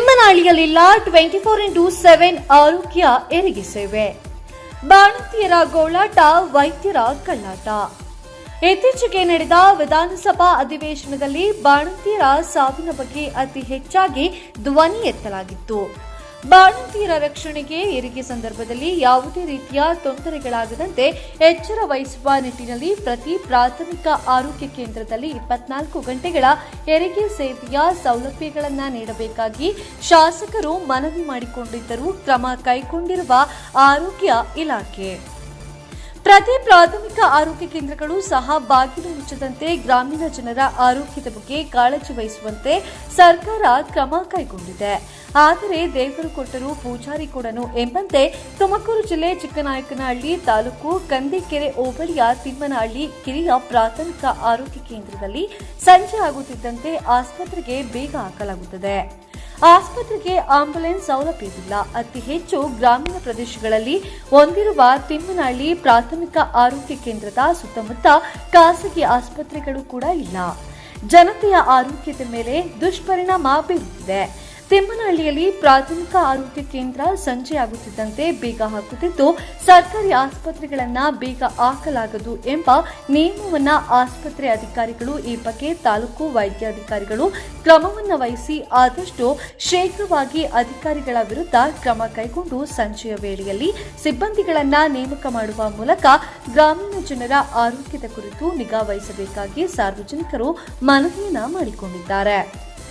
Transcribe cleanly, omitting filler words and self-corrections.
ತಿಮ್ಮನಹಳ್ಳಿಯಲ್ಲಿಲ್ಲ 24x7 ಆರೋಗ್ಯ ಹೆರಿಗೆ ಸೇವೆ. ಬಾಣಂತಿಯರ ಗೋಳಾಟ, ವೈದ್ಯರ ಕಳ್ಳಾಟ. ಇತ್ತೀಚೆಗೆ ನಡೆದ ವಿಧಾನಸಭಾ ಅಧಿವೇಶನದಲ್ಲಿ ಬಾಣಂತಿಯರ ಸಾವಿನ ಬಗ್ಗೆ ಅತಿ ಹೆಚ್ಚಾಗಿ ಧ್ವನಿ ಎತ್ತಲಾಗಿತ್ತು. ಬಾಣಂತಿಯರ ರಕ್ಷಣೆಗೆ ಹೆರಿಗೆ ಸಂದರ್ಭದಲ್ಲಿ ಯಾವುದೇ ರೀತಿಯ ತೊಂದರೆಗಳಾಗದಂತೆ ಎಚ್ಚರ ವಹಿಸುವ ನಿಟ್ಟಿನಲ್ಲಿ ಪ್ರತಿ ಪ್ರಾಥಮಿಕ ಆರೋಗ್ಯ ಕೇಂದ್ರದಲ್ಲಿ 24 ಗಂಟೆಗಳ ಹೆರಿಗೆ ಸೇವೆಯ ಸೌಲಭ್ಯಗಳನ್ನು ನೀಡಬೇಕಾಗಿ ಶಾಸಕರು ಮನವಿ ಮಾಡಿಕೊಂಡಿದ್ದರೂ ಕ್ರಮ ಕೈಗೊಂಡಿರುವ ಆರೋಗ್ಯ ಇಲಾಖೆ. ಪ್ರತಿ ಪ್ರಾಥಮಿಕ ಆರೋಗ್ಯ ಕೇಂದ್ರಗಳು ಸಹ ಬಾಗಿಲು ಮುಚ್ಚದಂತೆ ಗ್ರಾಮೀಣ ಜನರ ಆರೋಗ್ಯದ ಬಗ್ಗೆ ಕಾಳಜಿ ವಹಿಸುವಂತೆ ಸರ್ಕಾರ ಕ್ರಮ ಕೈಗೊಂಡಿದೆ. ಆದರೆ ದೇವರು ಕೊಟ್ಟರೂ ಪೂಜಾರಿ ಕೊಡನು ಎಂಬಂತೆ ತುಮಕೂರು ಜಿಲ್ಲೆ ಚಿಕ್ಕನಾಯಕನಹಳ್ಳಿ ತಾಲೂಕು ಕಂದೀಕೆರೆ ಹೋಬಳಿಯ ತಿಮ್ಮನಹಳ್ಳಿ ಕಿರಿಯ ಪ್ರಾಥಮಿಕ ಆರೋಗ್ಯ ಕೇಂದ್ರದಲ್ಲಿ ಸಂಜೆ ಆಗುತ್ತಿದ್ದಂತೆ ಆಸ್ಪತ್ರೆಗೆ ಬೇಗ ಹಾಕಲಾಗುತ್ತದೆ. ಆಸ್ಪತ್ರೆಗೆ ಆಂಬ್ಯುಲೆನ್ಸ್ ಸೌಲಭ್ಯವಿಲ್ಲ. ಅತಿ ಹೆಚ್ಚು ಗ್ರಾಮೀಣ ಪ್ರದೇಶಗಳಲ್ಲಿ ಹೊಂದಿರುವ ತಿಮ್ಮನಹಳ್ಳಿ ಪ್ರಾಥಮಿಕ ಆರೋಗ್ಯ ಕೇಂದ್ರದ ಸುತ್ತಮುತ್ತ ಖಾಸಗಿ ಆಸ್ಪತ್ರೆಗಳು ಕೂಡ ಇಲ್ಲ. ಜನತೆಯ ಆರೋಗ್ಯದ ಮೇಲೆ ದುಷ್ಪರಿಣಾಮ ಬೀರುತ್ತಿದೆ. ತಿಮ್ಮನಹಳ್ಳಿಯಲ್ಲಿ ಪ್ರಾಥಮಿಕ ಆರೋಗ್ಯ ಕೇಂದ್ರ ಸಂಜೆಯಾಗುತ್ತಿದ್ದಂತೆ ಬೇಗ ಹಾಕುತ್ತಿದ್ದು, ಸರ್ಕಾರಿ ಆಸ್ಪತ್ರೆಗಳನ್ನು ಬೇಗ ಹಾಕಲಾಗದು ಎಂಬ ನಿಯಮವನ್ನು ಆಸ್ಪತ್ರೆ ಅಧಿಕಾರಿಗಳು ಈ ಬಗ್ಗೆ ತಾಲೂಕು ವೈದ್ಯಾಧಿಕಾರಿಗಳು ಕ್ರಮವನ್ನು ವಹಿಸಿ ಆದಷ್ಟು ಶೀಘ್ರವಾಗಿ ಅಧಿಕಾರಿಗಳ ವಿರುದ್ಧ ಕ್ರಮ ಕೈಗೊಂಡು ಸಂಜೆಯ ವೇಳೆಯಲ್ಲಿ ಸಿಬ್ಬಂದಿಗಳನ್ನು ನೇಮಕ ಮಾಡುವ ಮೂಲಕ ಗ್ರಾಮೀಣ ಜನರ ಆರೋಗ್ಯದ ಕುರಿತು ನಿಗಾ ವಹಿಸಬೇಕಾಗಿ ಸಾರ್ವಜನಿಕರು ಮನವಿಯನ್ನ ಮಾಡಿಕೊಂಡಿದ್ದಾರೆ.